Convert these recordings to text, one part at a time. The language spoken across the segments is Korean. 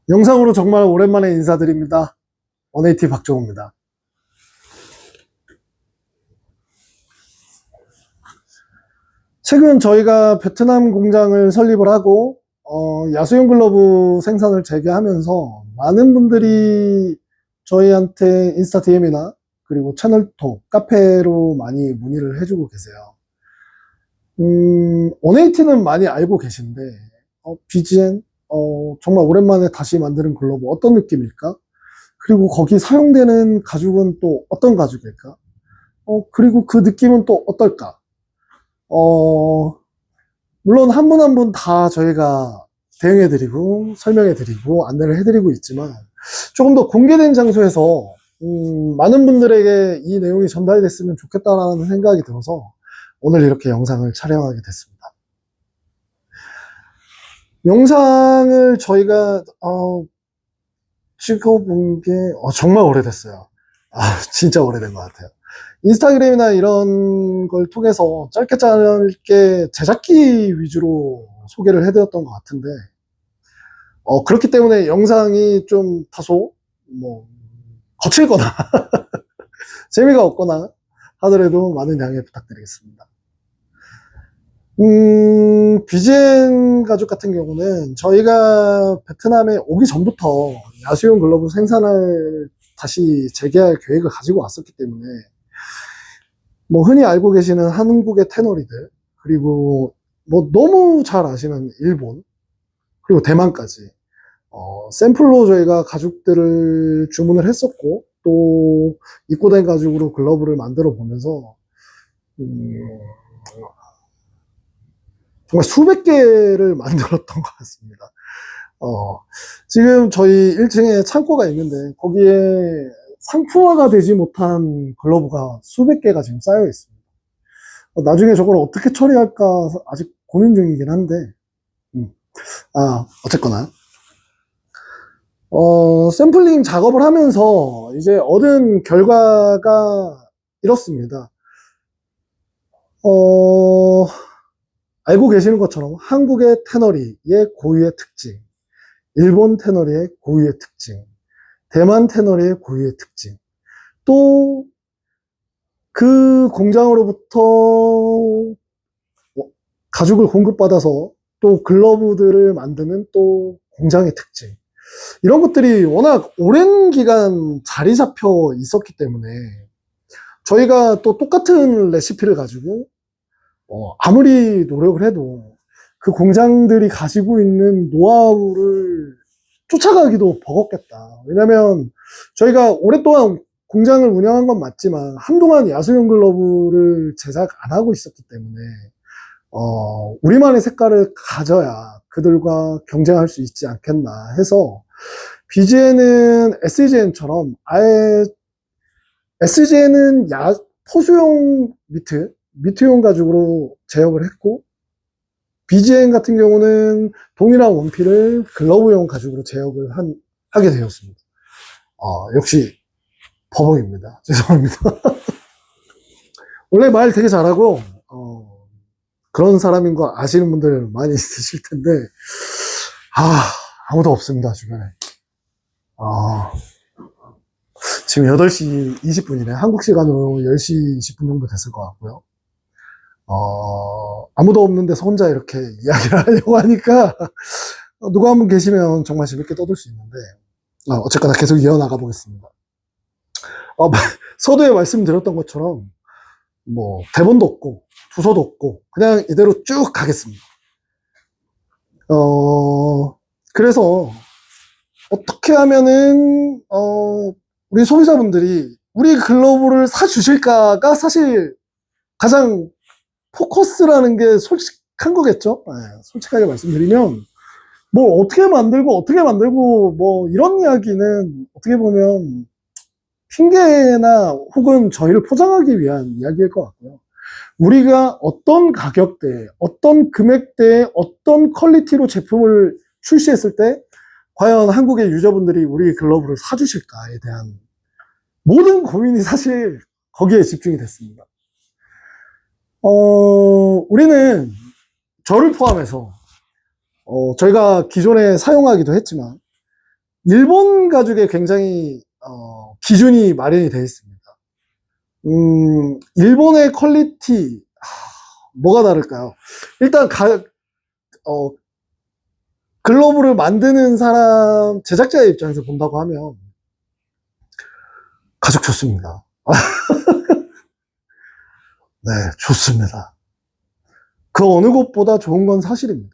영상으로 정말 오랜만에 인사드립니다. 180 박정호입니다. 최근 저희가 베트남 공장을 설립을 하고 야수용 글러브 생산을 재개하면서 많은 분들이 저희한테 인스타 DM이나 그리고 채널톡, 카페로 많이 문의를 해주고 계세요. 180는 많이 알고 계신데 BGN 정말 오랜만에 다시 만드는 글러브 어떤 느낌일까? 그리고 거기 사용되는 가죽은 또 어떤 가죽일까? 그리고 그 느낌은 또 어떨까? 어, 물론 한 분 한 분 다 저희가 대응해드리고 설명해드리고 안내를 해드리고 있지만 조금 더 공개된 장소에서 많은 분들에게 이 내용이 전달됐으면 좋겠다라는 생각이 들어서 오늘 이렇게 영상을 촬영하게 됐습니다. 영상을 저희가 찍어본 게 정말 오래됐어요. 진짜 오래된 것 같아요. 인스타그램이나 이런 걸 통해서 짧게 제작기 위주로 소개를 해드렸던 것 같은데, 그렇기 때문에 영상이 좀 다소, 거칠거나, 재미가 없거나 하더라도 많은 양해 부탁드리겠습니다. BGN 가죽 같은 경우는 저희가 베트남에 오기 전부터 야수용 글러브 생산을 다시 재개할 계획을 가지고 왔었기 때문에 흔히 알고 계시는 한국의 테너리들, 그리고 너무 잘 아시는 일본, 그리고 대만까지, 샘플로 저희가 가죽들을 주문을 했었고, 또 입고된 가죽으로 글러브를 만들어 보면서, 정말 수백 개를 만들었던 것 같습니다. 지금 저희 1층에 창고가 있는데, 거기에 상품화가 되지 못한 글러브가 수백 개가 지금 쌓여 있습니다. 나중에 저걸 어떻게 처리할까 아직 고민 중이긴 한데, 어쨌거나. 샘플링 작업을 하면서 이제 얻은 결과가 이렇습니다. 알고 계시는 것처럼 한국의 테너리의 고유의 특징, 일본 테너리의 고유의 특징, 대만 테너리의 고유의 특징, 또 그 공장으로부터 가죽을 공급받아서 또 글러브들을 만드는 또 공장의 특징, 이런 것들이 워낙 오랜 기간 자리 잡혀 있었기 때문에 저희가 또 똑같은 레시피를 가지고 아무리 노력을 해도 그 공장들이 가지고 있는 노하우를 쫓아가기도 버겁겠다. 왜냐면 저희가 오랫동안 공장을 운영한 건 맞지만 한동안 야수용 글러브를 제작 안 하고 있었기 때문에 우리만의 색깔을 가져야 그들과 경쟁할 수 있지 않겠나 해서 BGN은 SGN처럼 아예 SGN은 포수용 미트용 가죽으로 제역을 했고 BGN 같은 경우는 동일한 원피를 글러브용 가죽으로 제역을 하게 되었습니다. 역시 버벅입니다. 죄송합니다. 원래 말 되게 잘하고 그런 사람인 거 아시는 분들 많이 있으실 텐데 아무도 없습니다 주변에. 지금 8시 20분이네. 한국 시간으로 10시 20분 정도 됐을 것 같고요. 아무도 없는 데서 혼자 이렇게 이야기를 하려고 하니까 누가 한 분 계시면 정말 재밌게 떠들 수 있는데 어쨌거나 계속 이어나가 보겠습니다. 서두에 말씀드렸던 것처럼 대본도 없고 주소도 없고 그냥 이대로 쭉 가겠습니다. 그래서 어떻게 하면은 우리 소비자분들이 우리 글러브를 사주실까가 사실 가장 포커스라는 게 솔직한 거겠죠. 솔직하게 말씀드리면 어떻게 만들고 이런 이야기는 어떻게 보면 핑계나 혹은 저희를 포장하기 위한 이야기일 것 같고요. 우리가 어떤 가격대에, 어떤 금액대에, 어떤 퀄리티로 제품을 출시했을 때 과연 한국의 유저분들이 우리 글러브를 사주실까에 대한 모든 고민이 사실 거기에 집중이 됐습니다. 우리는 저를 포함해서 저희가 기존에 사용하기도 했지만 일본 가죽에 굉장히, 기준이 마련이 되어 있습니다. 일본의 퀄리티, 뭐가 다를까요? 일단, 어, 글러브를 만드는 사람, 제작자의 입장에서 본다고 하면, 가죽 좋습니다. 네, 좋습니다. 그 어느 곳보다 좋은 건 사실입니다.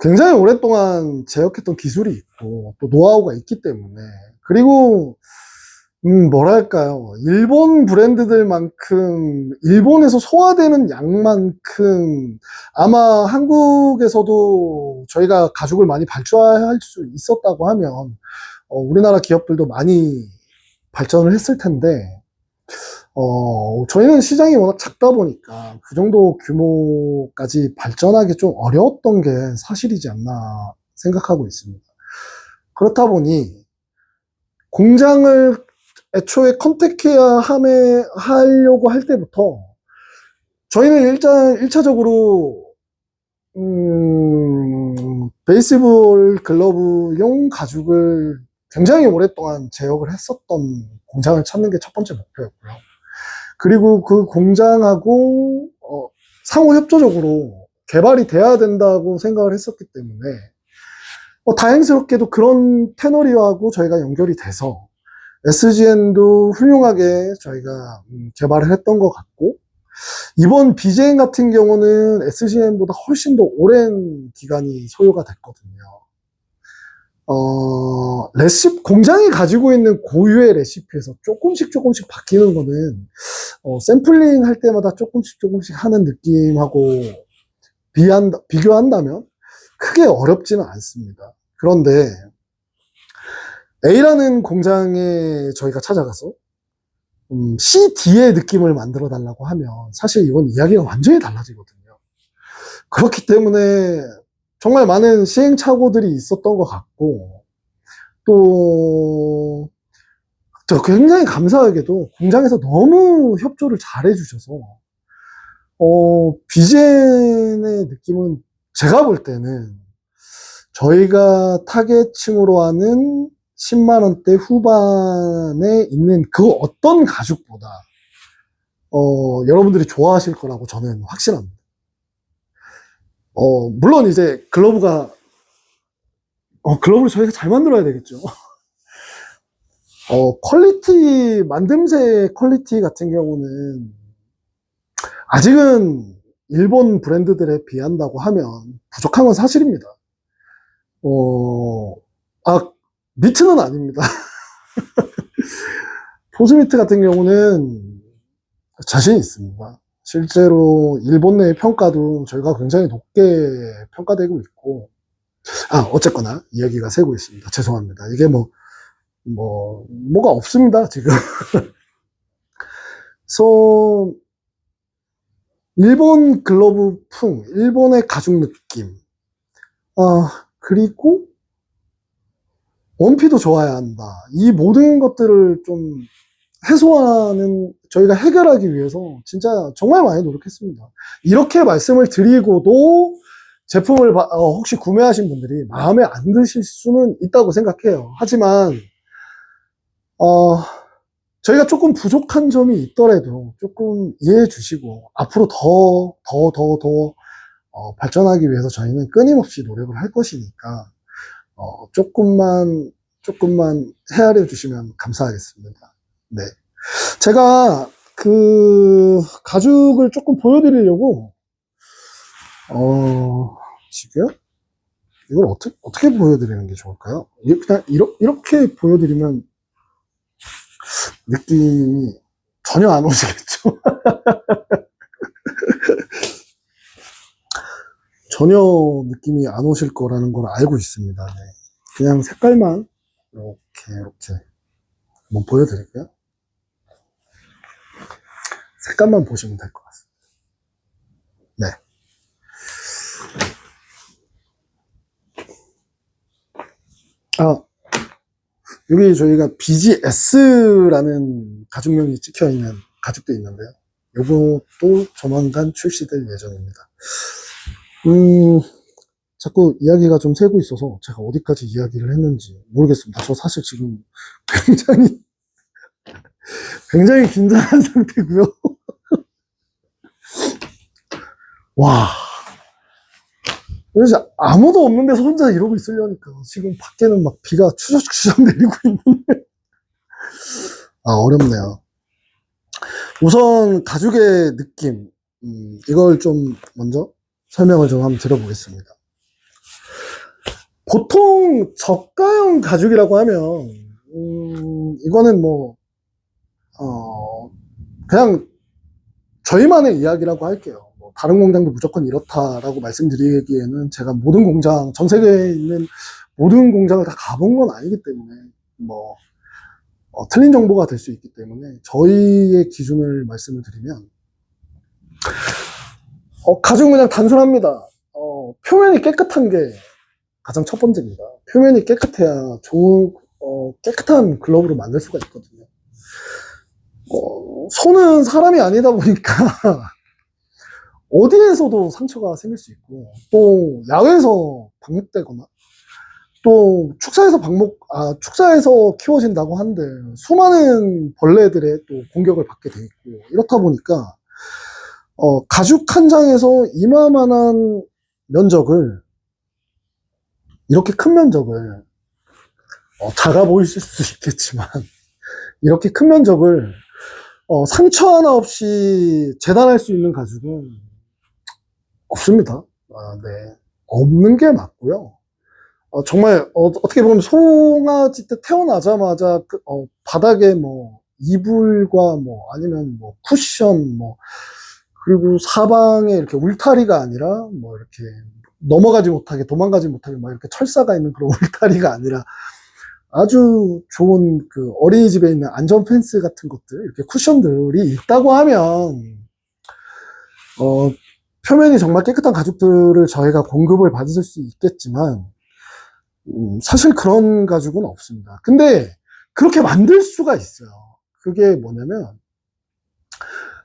굉장히 오랫동안 제역했던 기술이 있고, 또 노하우가 있기 때문에, 그리고, 뭐랄까요. 일본 브랜드들만큼, 일본에서 소화되는 양만큼, 아마 한국에서도 저희가 가죽을 많이 발주할 수 있었다고 하면, 우리나라 기업들도 많이 발전을 했을 텐데, 저희는 시장이 워낙 작다 보니까 그 정도 규모까지 발전하기 좀 어려웠던 게 사실이지 않나 생각하고 있습니다. 그렇다 보니 공장을 애초에 컨택해야 하려고 할 때부터 저희는 일단 1차적으로 베이스볼 글러브용 가죽을 굉장히 오랫동안 제역을 했었던 공장을 찾는 게 첫 번째 목표였고요. 그리고 그 공장하고 상호 협조적으로 개발이 돼야 된다고 생각을 했었기 때문에 다행스럽게도 그런 테너리하고 저희가 연결이 돼서 SGN도 훌륭하게 저희가 개발을 했던 것 같고, 이번 BJN 같은 경우는 SGN보다 훨씬 더 오랜 기간이 소요가 됐거든요. 공장이 가지고 있는 고유의 레시피에서 조금씩 바뀌는 거는, 샘플링 할 때마다 조금씩 하는 느낌하고 비교한다면 크게 어렵지는 않습니다. 그런데 A라는 공장에 저희가 찾아가서 CD의 느낌을 만들어 달라고 하면 사실 이건 이야기가 완전히 달라지거든요. 그렇기 때문에 정말 많은 시행착오들이 있었던 것 같고, 또 굉장히 감사하게도 공장에서 너무 협조를 잘 해주셔서 BGN의 느낌은 제가 볼 때는 저희가 타겟층으로 하는 10만 원대 후반에 있는 그 어떤 가죽보다 여러분들이 좋아하실 거라고 저는 확신합니다. 물론 이제 글러브를 저희가 잘 만들어야 되겠죠. 만듦새 퀄리티 같은 경우는 아직은 일본 브랜드들에 비한다고 하면 부족한 건 사실입니다. 미트는 아닙니다. 포즈미트 같은 경우는 자신 있습니다. 실제로 일본 내 평가도 저희가 굉장히 높게 평가되고 있고, 어쨌거나 이야기가 새고 있습니다. 죄송합니다. 이게 뭐가 없습니다, 지금. 그래서, 일본 글러브풍, 일본의 가죽 느낌, 그리고 원피도 좋아야 한다. 이 모든 것들을 좀 저희가 해결하기 위해서 진짜 정말 많이 노력했습니다. 이렇게 말씀을 드리고도 제품을 혹시 구매하신 분들이 마음에 안 드실 수는 있다고 생각해요. 하지만 저희가 조금 부족한 점이 있더라도 조금 이해해 주시고 앞으로 더 발전하기 위해서 저희는 끊임없이 노력을 할 것이니까 조금만 헤아려 주시면 감사하겠습니다. 네. 제가 그 가죽을 조금 보여드리려고 지금 이걸 어떻게 보여드리는 게 좋을까요? 그냥 이렇게 보여드리면 느낌이 전혀 안 오시겠죠? 전혀 느낌이 안 오실 거라는 걸 알고 있습니다. 네. 그냥 색깔만 이렇게 한번 보여드릴게요. 색감만 보시면 될 것 같습니다. 네. 여기 저희가 BGS라는 가죽명이 찍혀 있는 가죽도 있는데요. 요것도 조만간 출시될 예정입니다. 자꾸 이야기가 좀 새고 있어서 제가 어디까지 이야기를 했는지 모르겠습니다. 저 사실 지금 굉장히, 굉장히 긴장한 상태고요. 와. 그래서 아무도 없는 데서 혼자 이러고 있으려니까 지금 밖에는 막 비가 추적추적 내리고 있는데 어렵네요. 우선 가죽의 느낌 이걸 좀 먼저 설명을 좀 한번 드려보겠습니다. 보통 저가형 가죽이라고 하면 이거는 뭐 그냥 저희만의 이야기라고 할게요. 뭐 다른 공장도 무조건 이렇다라고 말씀드리기에는 제가 모든 공장, 전 세계에 있는 모든 공장을 다 가본 건 아니기 때문에 뭐 틀린 정보가 될 수 있기 때문에 저희의 기준을 말씀을 드리면 가죽은 그냥 단순합니다. 표면이 깨끗한 게 가장 첫 번째입니다. 표면이 깨끗해야 깨끗한 글러브를 만들 수가 있거든요. 손은 사람이 아니다 보니까 어디에서도 상처가 생길 수 있고 또 야외에서 방목되거나 또 축사에서 키워진다고 한데 수많은 벌레들의 또 공격을 받게 돼 있고 이렇다 보니까 가죽 한 장에서 이마만한 면적을 이렇게 큰 면적을 작아 보이실 수 있겠지만 이렇게 큰 면적을 상처 하나 없이 재단할 수 있는 가죽은 없습니다. 네. 없는 게 맞고요. 정말 어떻게 보면 송아지 때 태어나자마자 바닥에 뭐 이불과 뭐 아니면 뭐 쿠션 뭐 그리고 사방에 이렇게 울타리가 아니라 뭐 이렇게 넘어가지 못하게 도망가지 못하게 막 이렇게 철사가 있는 그런 울타리가 아니라 아주 좋은 그 어린이집에 있는 안전 펜스 같은 것들 이렇게 쿠션들이 있다고 하면 표면이 정말 깨끗한 가죽들을 저희가 공급을 받을 수 있겠지만 사실 그런 가죽은 없습니다. 근데 그렇게 만들 수가 있어요. 그게 뭐냐면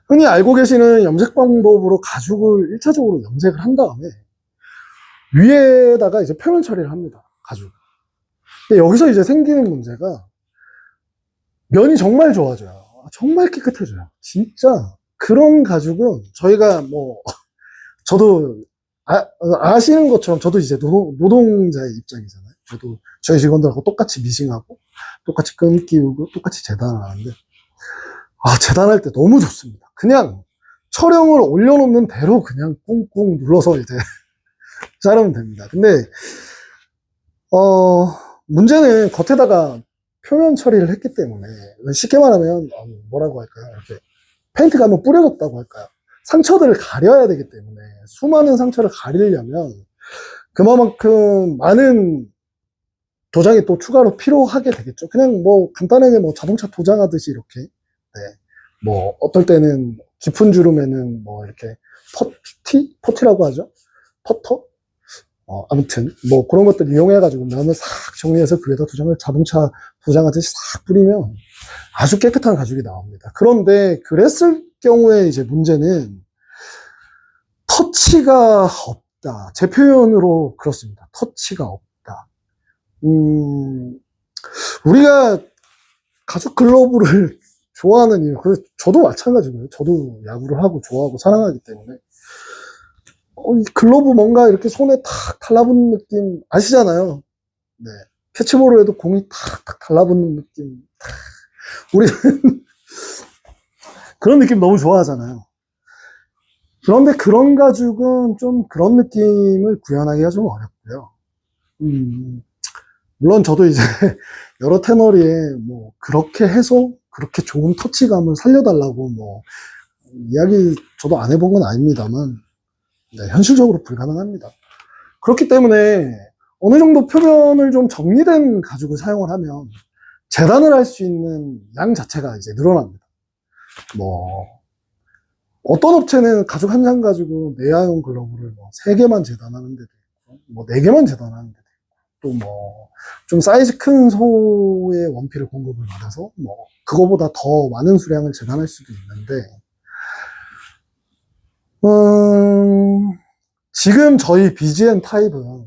흔히 알고 계시는 염색 방법으로 가죽을 1차적으로 염색을 한 다음에 위에다가 이제 표면 처리를 합니다. 가죽. 근데 여기서 이제 생기는 문제가 면이 정말 좋아져요. 정말 깨끗해져요. 진짜 그런 가죽은 저희가 뭐 저도 아시는 것처럼 저도 이제 노동자의 입장이잖아요. 저도 저희 직원들하고 똑같이 미싱하고 똑같이 끈 끼우고 똑같이 재단을 하는데 재단할 때 너무 좋습니다. 그냥 촬영을 올려놓는 대로 그냥 꾹꾹 눌러서 이제 자르면 됩니다. 근데 문제는 겉에다가 표면 처리를 했기 때문에 쉽게 말하면 뭐라고 할까요? 이렇게 페인트가 한번 뿌려졌다고 할까요? 상처들을 가려야 되기 때문에 수많은 상처를 가리려면 그만큼 많은 도장이 또 추가로 필요하게 되겠죠. 그냥 뭐 간단하게 뭐 자동차 도장하듯이 이렇게 뭐 어떨 때는 깊은 주름에는 뭐 이렇게 퍼티라고 하죠. 퍼터? 아무튼 뭐 그런 것들 이용해가지고 면을 싹 정리해서 그에다 자동차 도장하듯이 싹 뿌리면 아주 깨끗한 가죽이 나옵니다. 그런데 그랬을 경우에 이제 문제는 터치가 없다. 제 표현으로 그렇습니다. 터치가 없다. 우리가 가죽 글러브를 좋아하는 이유, 저도 마찬가지고요. 저도 야구를 하고 좋아하고 사랑하기 때문에 이 글러브 뭔가 이렇게 손에 탁 달라붙는 느낌 아시잖아요. 네. 캐치볼을 해도 공이 탁탁 달라붙는 느낌. 우리는 그런 느낌 너무 좋아하잖아요. 그런데 그런 가죽은 좀 그런 느낌을 구현하기가 좀 어렵고요. 물론 저도 이제 여러 테너리에 뭐 그렇게 해서 그렇게 좋은 터치감을 살려달라고 뭐 이야기 저도 안 해본 건 아닙니다만 네, 현실적으로 불가능합니다. 그렇기 때문에 어느 정도 표면을 좀 정리된 가죽을 사용을 하면 재단을 할 수 있는 양 자체가 이제 늘어납니다. 뭐 어떤 업체는 가죽 한 장 가지고 내야용 글러브를 뭐 3개만 재단하는 데도 있고 뭐 4개만 재단하는 데도 있고 또 뭐 좀 사이즈 큰 소의 원피를 공급을 받아서 뭐 그거보다 더 많은 수량을 재단할 수도 있는데 지금 저희 BGN 타입은,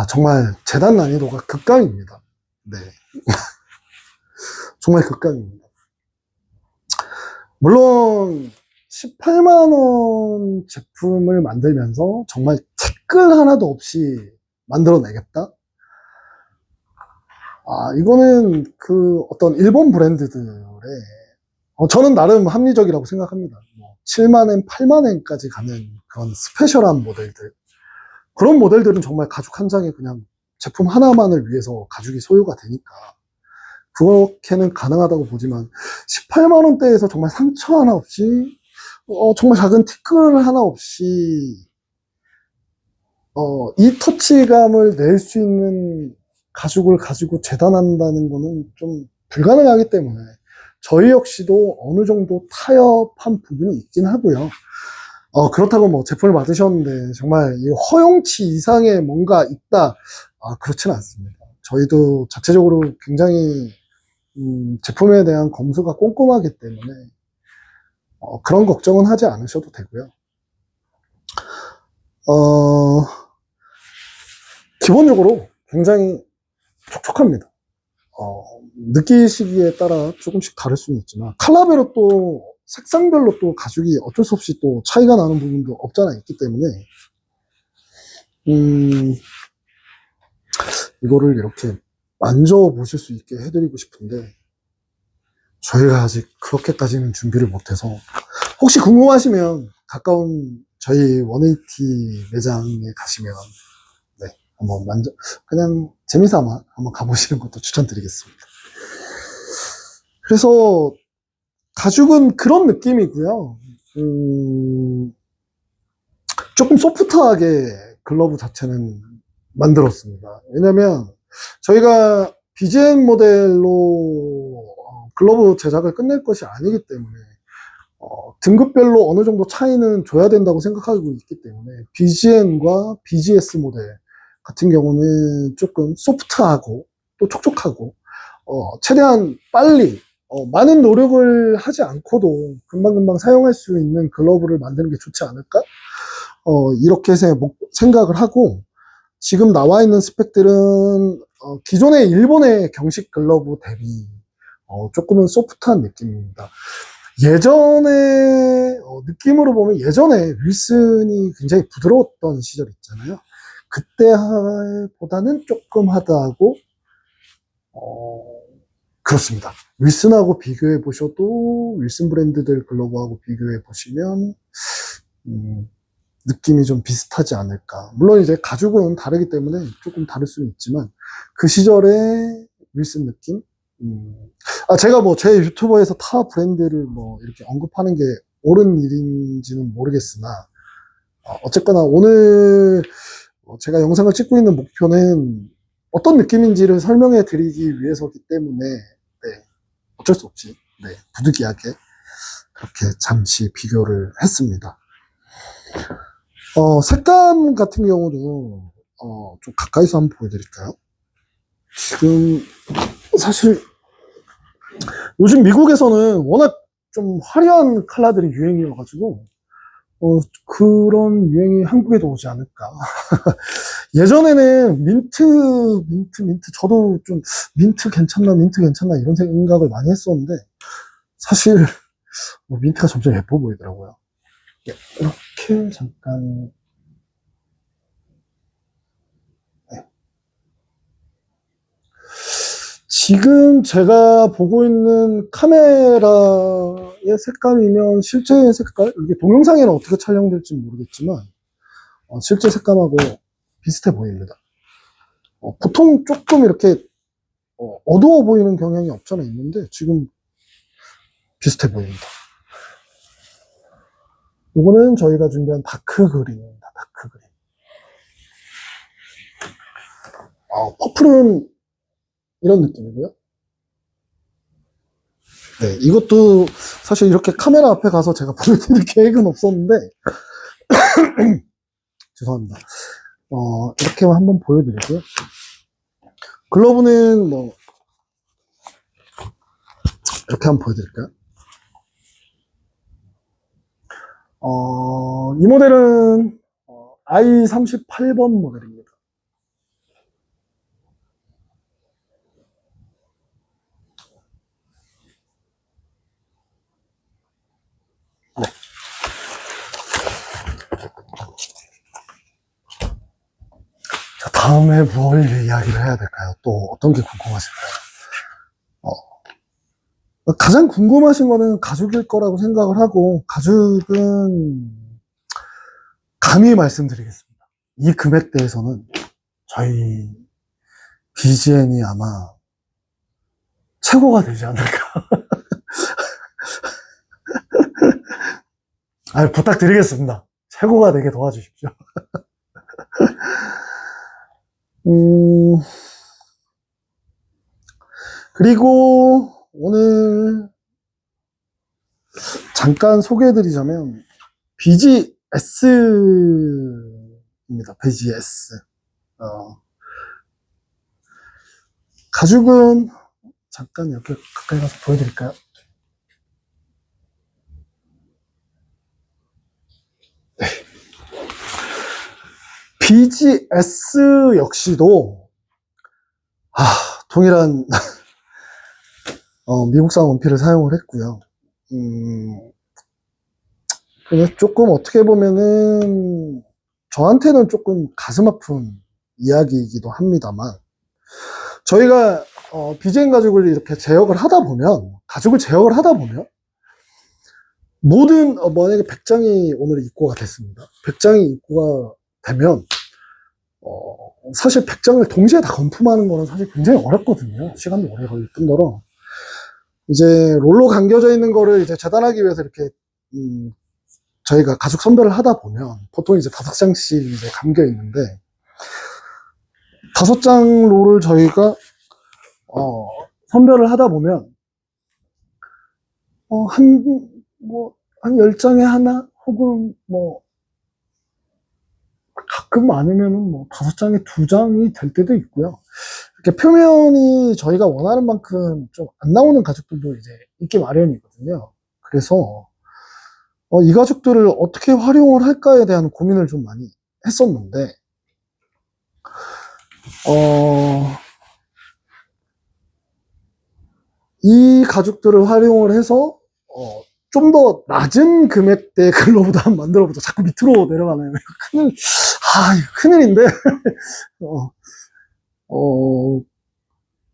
정말 재단 난이도가 극강입니다. 네. 정말 극강입니다. 물론, 18만원 제품을 만들면서 정말 티끌 하나도 없이 만들어내겠다? 이거는 그 어떤 일본 브랜드들의, 저는 나름 합리적이라고 생각합니다. 7만엔, 8만엔까지 가는 그런 스페셜한 모델들. 그런 모델들은 정말 가죽 한 장에 그냥 제품 하나만을 위해서 가죽이 소요가 되니까. 그렇게는 가능하다고 보지만, 18만원대에서 정말 상처 하나 없이, 정말 작은 티끌 하나 없이, 이 터치감을 낼 수 있는 가죽을 가지고 재단한다는 거는 좀 불가능하기 때문에 저희 역시도 어느 정도 타협한 부분이 있긴 하고요. 그렇다고 뭐 제품을 받으셨는데 정말 이 허용치 이상의 뭔가 있다. 그렇지는 않습니다. 저희도 자체적으로 굉장히 제품에 대한 검수가 꼼꼼하기 때문에 그런 걱정은 하지 않으셔도 되고요. 기본적으로 굉장히 촉촉합니다. 느끼시기에 따라 조금씩 다를 수는 있지만, 컬러별로 또, 색상별로 또 가죽이 어쩔 수 없이 또 차이가 나는 부분도 없잖아 있기 때문에, 이거를 이렇게 만져보실 수 있게 해드리고 싶은데, 저희가 아직 그렇게까지는 준비를 못해서, 혹시 궁금하시면 가까운 저희 180 매장에 가시면, 네, 한번 그냥 재미삼아 한번 가보시는 것도 추천드리겠습니다. 그래서 가죽은 그런 느낌이고요. 조금 소프트하게 글러브 자체는 만들었습니다. 왜냐면 저희가 BGM 모델로 글러브 제작을 끝낼 것이 아니기 때문에 등급별로 어느 정도 차이는 줘야 된다고 생각하고 있기 때문에 BGM과 BGS 모델 같은 경우는 조금 소프트하고 또 촉촉하고 최대한 빨리 많은 노력을 하지 않고도 금방금방 사용할 수 있는 글러브를 만드는 게 좋지 않을까? 이렇게 생각을 하고 지금 나와 있는 스펙들은 기존의 일본의 경식 글러브 대비 조금은 소프트한 느낌입니다. 예전에 느낌으로 보면 예전에 윌슨이 굉장히 부드러웠던 시절 있잖아요. 그때보다는 조금 하다하고 그렇습니다. 윌슨하고 비교해 보셔도 윌슨 브랜드들 글러브하고 비교해 보시면 느낌이 좀 비슷하지 않을까. 물론 이제 가죽은 다르기 때문에 조금 다를 수는 있지만 그 시절의 윌슨 느낌. 제가 뭐 제 유튜버에서 타 브랜드를 뭐 이렇게 언급하는 게 옳은 일인지는 모르겠으나 어쨌거나 오늘 제가 영상을 찍고 있는 목표는 어떤 느낌인지를 설명해 드리기 위해서기 때문에 네, 어쩔 수 없이 네, 부득이하게 그렇게 잠시 비교를 했습니다. 색감 같은 경우도 좀 가까이서 한번 보여드릴까요? 지금 사실 요즘 미국에서는 워낙 좀 화려한 컬러들이 유행이어가지고 그런 유행이 한국에도 오지 않을까. 예전에는 민트, 저도 좀 민트 괜찮나 이런 생각을 많이 했었는데, 사실, 민트가 점점 예뻐 보이더라고요. 이렇게 잠깐, 네. 지금 제가 보고 있는 카메라의 색감이면 실제 색깔, 이게 동영상에는 어떻게 촬영될지 모르겠지만, 실제 색감하고 비슷해 보입니다. 보통 조금 이렇게 어두워 보이는 경향이 없잖아 있는데 지금 비슷해 보입니다. 이거는 저희가 준비한 다크 그린입니다. 다크 그린. 퍼플은 이런 느낌이고요. 네, 이것도 사실 이렇게 카메라 앞에 가서 제가 보여드릴 계획은 없었는데 죄송합니다. 이렇게 한번 보여드리고요. 글러브는 뭐 이렇게 한번 보여드릴까요? 이 모델은 i38번 모델입니다. 네. 자, 다음에 뭘 이야기를 해야 될까요? 또 어떤 게 궁금하실까요? 가장 궁금하신 거는 가죽일 거라고 생각을 하고, 가죽은 감히 말씀드리겠습니다. 이 금액대에서는 저희 BGN이 아마 최고가 되지 않을까. 부탁드리겠습니다. 최고가 되게 도와주십시오. 그리고 오늘 잠깐 소개해드리자면 BGS입니다. BGS. 가죽은 잠깐 이렇게 가까이 가서 보여드릴까요? 네. BGS 역시도 동일한 미국산 원피를 사용을 했고요. 그냥 조금 어떻게 보면은 저한테는 조금 가슴 아픈 이야기이기도 합니다만, 저희가 BGN 가죽을 이렇게 가죽을 제역을 하다 보면 모든 만약에 100장이 오늘 입고가 됐습니다. 100장이 입고가 되면 사실 100장을 동시에 다 건품하는 거는 사실 굉장히 어렵거든요. 시간도 오래 걸릴 뿐더러 이제 롤로 감겨져 있는 거를 이제 재단하기 위해서 이렇게 저희가 가죽 선별을 하다 보면 보통 이제 5장씩 이제 감겨 있는데, 5장 롤을 저희가 선별을 하다 보면 한 10장에 하나 혹은 가끔 많으면은 5장에 2장이 될 때도 있고요. 이렇게 표면이 저희가 원하는 만큼 좀 안 나오는 가죽들도 이제 있기 마련이거든요. 그래서 이 가죽들을 어떻게 활용을 할까에 대한 고민을 좀 많이 했었는데, 이 가죽들을 활용을 해서 좀 더 낮은 금액대 글러브도 한번 만들어보자. 자꾸 밑으로 내려가네요. 큰일인데.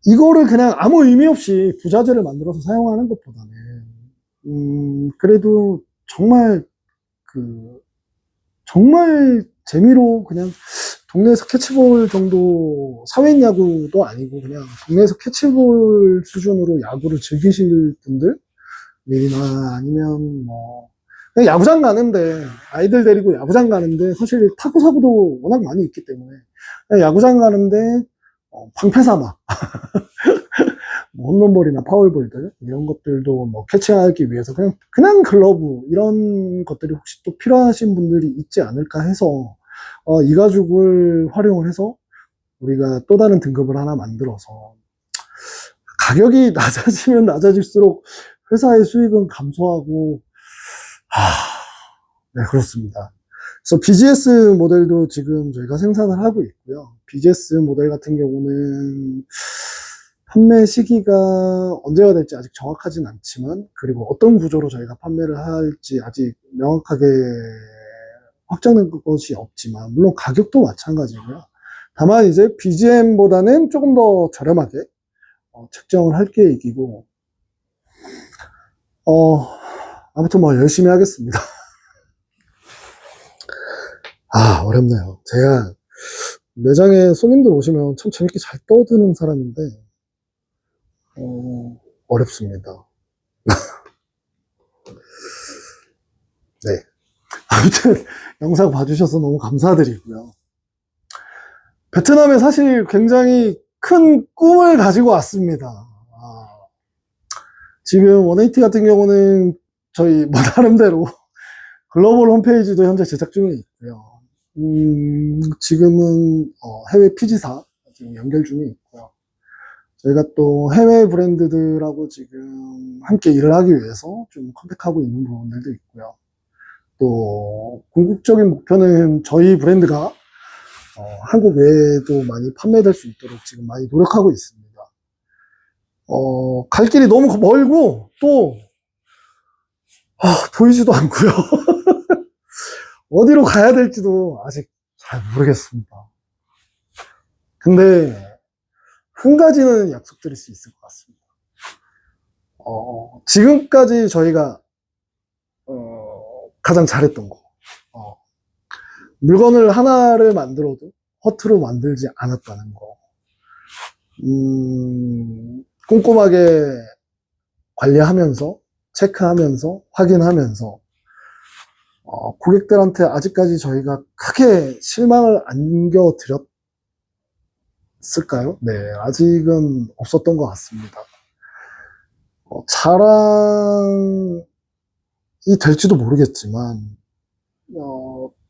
이거를 그냥 아무 의미 없이 부자재를 만들어서 사용하는 것보다는, 그래도 정말 재미로 그냥 동네에서 캐치볼 정도, 사회인 야구도 아니고 그냥 동네에서 캐치볼 수준으로 야구를 즐기실 분들, 이나 아니면 그냥 야구장 가는데, 아이들 데리고 야구장 가는데, 사실 타구 사고도 워낙 많이 있기 때문에, 그냥 야구장 가는데, 방패삼아. 홈런볼이나 파울볼들, 이런 것들도 캐치하기 위해서 그냥 글러브, 이런 것들이 혹시 또 필요하신 분들이 있지 않을까 해서, 이 가죽을 활용을 해서 우리가 또 다른 등급을 하나 만들어서, 가격이 낮아지면 낮아질수록 회사의 수익은 감소하고, 네, 그렇습니다. 그래서 BGS 모델도 지금 저희가 생산을 하고 있고요. BGS 모델 같은 경우는 판매 시기가 언제가 될지 아직 정확하진 않지만, 그리고 어떤 구조로 저희가 판매를 할지 아직 명확하게 확정된 것이 없지만, 물론 가격도 마찬가지고요. 다만 이제 BGM보다는 조금 더 저렴하게 책정을 할 계획이고, 아무튼 열심히 하겠습니다. 어렵네요. 제가 매장에 손님들 오시면 참 재밌게 잘 떠드는 사람인데, 어렵습니다. 네. 아무튼 영상 봐주셔서 너무 감사드리고요. 베트남에 사실 굉장히 큰 꿈을 가지고 왔습니다. 지금 180 같은 경우는 저희 나름대로 글로벌 홈페이지도 현재 제작 중에 있고요. 지금은 해외 PG사 지금 연결 중에 있고요. 저희가 또 해외 브랜드들하고 지금 함께 일을 하기 위해서 좀 컨택하고 있는 부분들도 있고요. 또 궁극적인 목표는 저희 브랜드가 한국 외에도 많이 판매될 수 있도록 지금 많이 노력하고 있습니다. 갈 길이 너무 멀고 또 보이지도 않고요. 어디로 가야 될지도 아직 잘 모르겠습니다. 근데 한 가지는 약속드릴 수 있을 것 같습니다. 지금까지 저희가 가장 잘했던 거, 물건을 하나를 만들어도 허투루 만들지 않았다는 거, 꼼꼼하게 관리하면서 체크하면서 확인하면서 고객들한테 아직까지 저희가 크게 실망을 안겨드렸을까요? 네, 아직은 없었던 것 같습니다. 자랑이 될지도 모르겠지만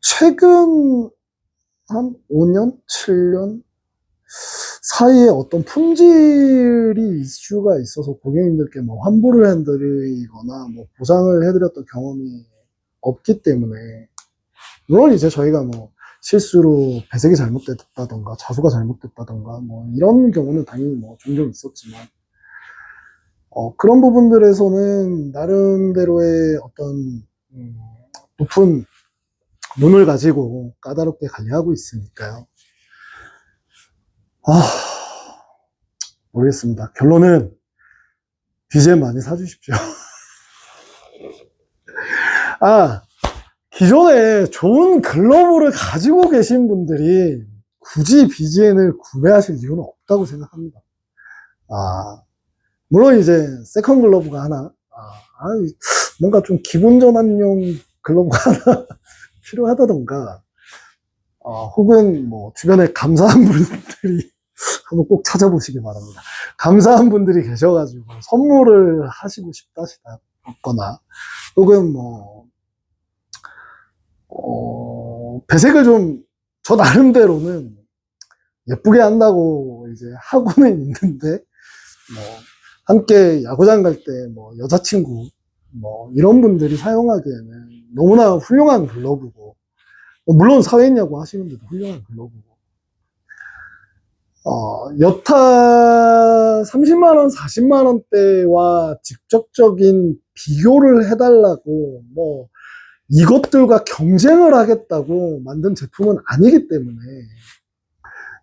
최근 한 5년, 7년 사이에 어떤 품질이 이슈가 있어서 고객님들께 뭐 환불을 해드리거나 뭐 보상을 해드렸던 경험이 없기 때문에, 물론 이제 저희가 뭐 실수로 배색이 잘못됐다던가 자수가 잘못됐다던가 뭐 이런 경우는 당연히 뭐 종종 있었지만 그런 부분들에서는 나름대로의 어떤 높은 눈을 가지고 까다롭게 관리하고 있으니까요. 모르겠습니다. 결론은 BGM 많이 사주십시오. 기존에 좋은 글러브를 가지고 계신 분들이 굳이 BGM을 구매하실 이유는 없다고 생각합니다. 물론 이제 세컨 글러브가 하나, 뭔가 좀 기본 전환용 글러브가 하나 필요하다던가, 혹은 뭐 주변에 감사한 분들이 한번 꼭 찾아보시기 바랍니다. 감사한 분들이 계셔가지고 선물을 하시고 싶다거나, 혹은 뭐 배색을 좀 저 나름대로는 예쁘게 한다고 이제 하고는 있는데, 뭐 함께 야구장 갈 때 뭐 여자친구 뭐 이런 분들이 사용하기에는 너무나 훌륭한 글러브고, 물론 사회인야구 하시는데도 훌륭한 글러브고, 여타 30만원, 40만원대와 직접적인 비교를 해달라고 뭐 이것들과 경쟁을 하겠다고 만든 제품은 아니기 때문에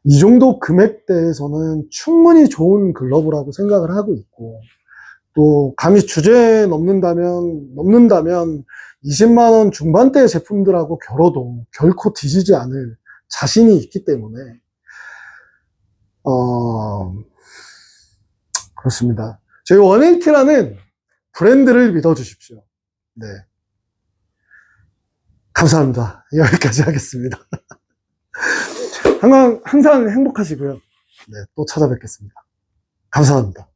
이 정도 금액대에서는 충분히 좋은 글러브라고 생각을 하고 있고, 또 감히 주제 넘는다면 20만원 중반대의 제품들하고 겨뤄도 결코 뒤지지 않을 자신이 있기 때문에 그렇습니다. 저희 180라는 브랜드를 믿어주십시오. 네, 감사합니다. 여기까지 하겠습니다. 항상 행복하시고요. 네, 또 찾아뵙겠습니다. 감사합니다.